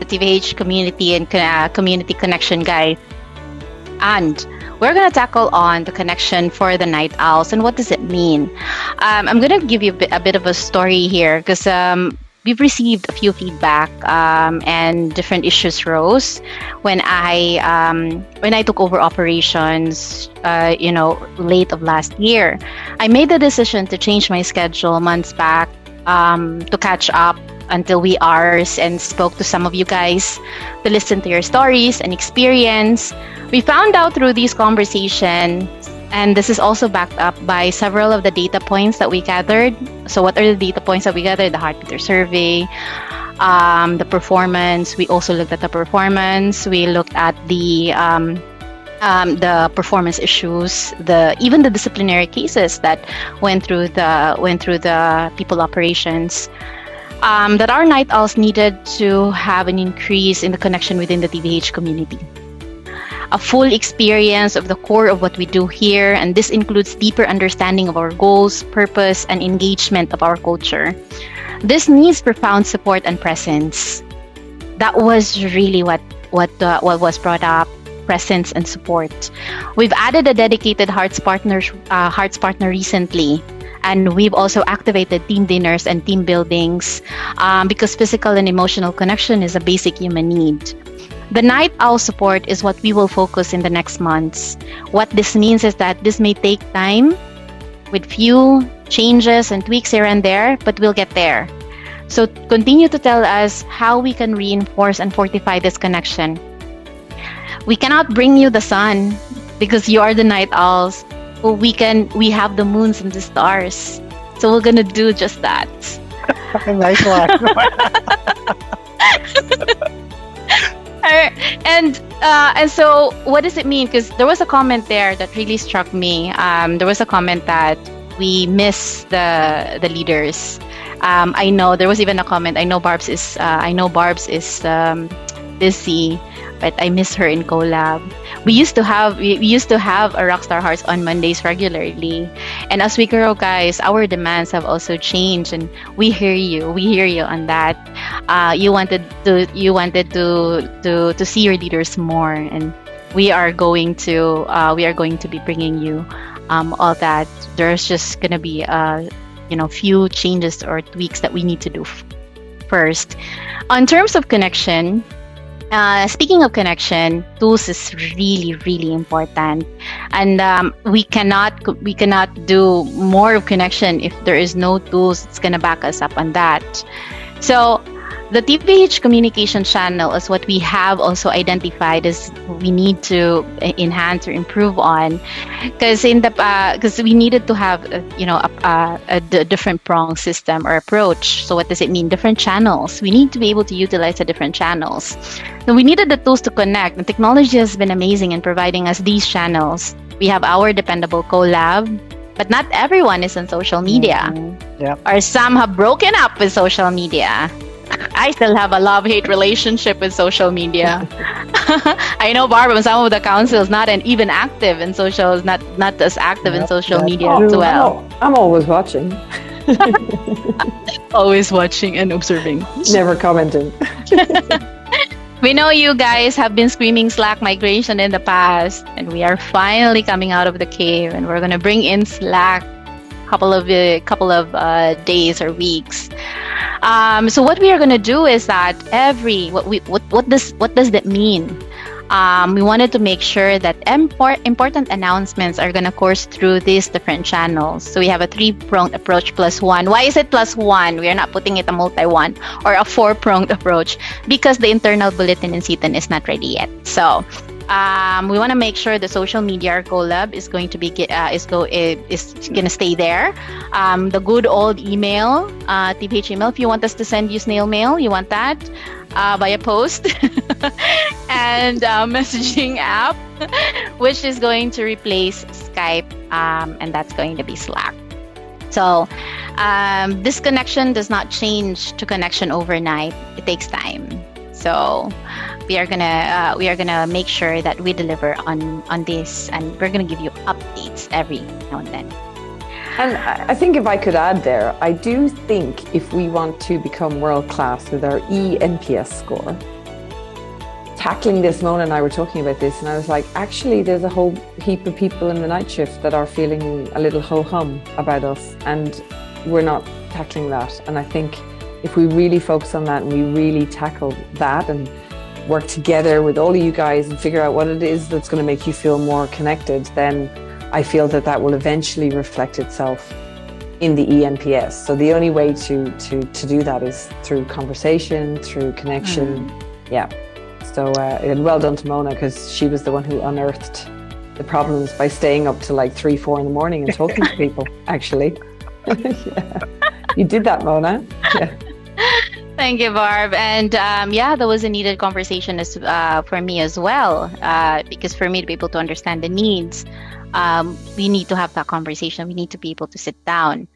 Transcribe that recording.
TVH community and community connection, guys. And we're going to tackle on the connection for the night owls and what does it mean. I'm going to give you a bit of a story here because we've received a few feedback and different issues rose when I took over operations, late of last year. I made the decision to change my schedule months back to catch up until we ours and spoke to some of you guys to listen to your stories and experience. We found out through these conversations, and this is also backed up by several of the data points that we gathered. So what are the data points that we gathered? The heart meter survey, the performance. We also looked at the performance. We looked at the performance issues, even the disciplinary cases that went through the people operations. That our night owls needed to have an increase in the connection within the TVH community. A full experience of the core of what we do here, and this includes deeper understanding of our goals, purpose, and engagement of our culture. This needs profound support and presence. That was really what was brought up. Presence and support. We've added a dedicated Hearts partner recently, and we've also activated team dinners and team buildings because physical and emotional connection is a basic human need. The night owl support is what we will focus in the next months. What this means is that this may take time with few changes and tweaks here and there, but we'll get there. So continue to tell us how we can reinforce and fortify this connection. We cannot bring you the sun because you are the night owls. But we have the moons and the stars. So we're gonna do just that. Nice one. And so what does it mean? Because there was a comment there that really struck me. There was a comment that we miss the leaders. I know there was even a comment. I know Barb's is busy, but I miss her in collab. We used to have a Rockstar Hearts on Mondays regularly, and as we grow, guys, our demands have also changed, and we hear you on that. You wanted to see your leaders more, and we are going to be bringing you all that. There's just gonna be few changes or tweaks that we need to do first. On terms of connection. Speaking of connection, tools is really, really important, and we cannot do more of connection if there is no tools. It's gonna back us up on that. So the TVH communication channel is what we have also identified as we need to enhance or improve on, because we needed to have a different prong system or approach. So what does it mean? Different channels. We need to be able to utilize the different channels. So we needed the tools to connect. The technology has been amazing in providing us these channels. We have our dependable collab, but not everyone is on social media. Yep. Or some have broken up with social media. I still have a love-hate relationship with social media. I know Barbara, some of the councils not even active in social, not as active in social media as well. I'm always watching. Always watching and observing. Never commenting. We know you guys have been screaming Slack migration in the past, and we are finally coming out of the cave, and we're gonna bring in Slack couple of days or weeks. So what we are going to do is that what does that mean? We wanted to make sure that important announcements are going to course through these different channels. So we have a 3-pronged approach plus one. Why is it plus one? We are not putting it a multi-one or a 4-pronged approach because the internal bulletin in CETAN is not ready yet. So we want to make sure the social media collab is going to be is going to stay there. The good old email, TVH email. If you want us to send you snail mail, you want that via post and messaging app, which is going to replace Skype, and that's going to be Slack. So this connection does not change to connection overnight. It takes time. So we are gonna make sure that we deliver on this, and we're gonna give you updates every now and then. And I think if I could add there, I do think if we want to become world class with our eNPS score, tackling this, Mona and I were talking about this, and I was like, actually, there's a whole heap of people in the night shift that are feeling a little ho-hum about us, and we're not tackling that. And I think if we really focus on that and we really tackle that and work together with all of you guys and figure out what it is that's going to make you feel more connected, then I feel that that will eventually reflect itself in the ENPS. So the only way to do that is through conversation, through connection. Yeah. So and well done to Mona, because she was the one who unearthed the problems by staying up to like 3-4 in the morning and talking to people, actually. Yeah. You did that, Mona. Yeah. Thank you, Barb. And yeah, that was a needed conversation for me as well, because for me to be able to understand the needs, we need to have that conversation. We need to be able to sit down.